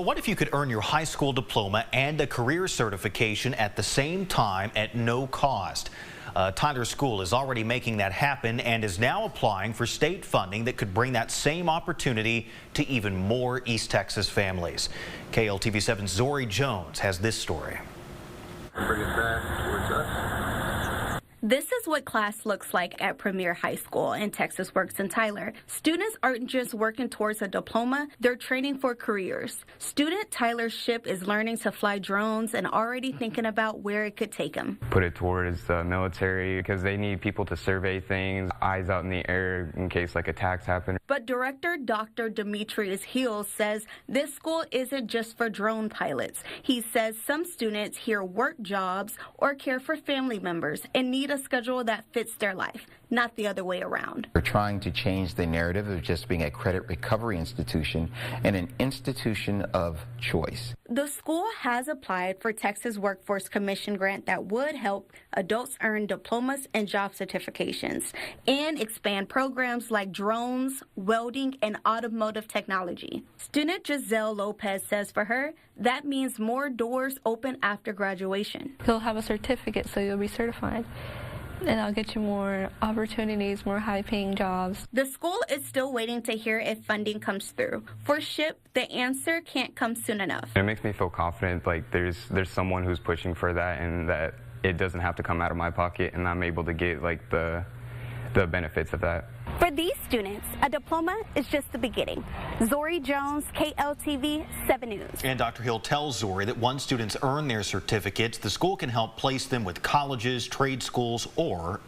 What if you could earn your high school diploma and a career certification at the same time at no cost? Tyler School is already making that happen and is now applying for state funding that could bring that same opportunity to even more East Texas families. KLTV7's Zori Jones has this story. Bring it back towards us. This is what class looks like at Premier High School in Texas Works in Tyler. Students aren't just working towards a diploma, they're training for careers. Student Tyler Ship is learning to fly drones and already thinking about where it could take him. Put it towards the military because they need people to survey things, eyes out in the air in case like attacks happen. But director Dr. Demetrius Hills says this school isn't just for drone pilots. He says some students here work jobs or care for family members and need a schedule that fits their life, not the other way around. We're trying to change the narrative of just being a credit recovery institution and an institution of choice. The school has applied for Texas Workforce Commission grant that would help adults earn diplomas and job certifications and expand programs like drones, welding, and automotive technology. Student Giselle Lopez says for her, that means more doors open after graduation. You'll have a certificate, so you'll be certified. And I'll get you more opportunities, more high-paying jobs. The school is still waiting to hear if funding comes through. For SHIP, the answer can't come soon enough. It makes me feel confident, like there's someone who's pushing for that and that it doesn't have to come out of my pocket and I'm able to get like the benefits of that. For these students, a diploma is just the beginning. Zori Jones, KLTV 7 News. And Dr. Hill tells Zori that once students earn their certificates, the school can help place them with colleges, trade schools, or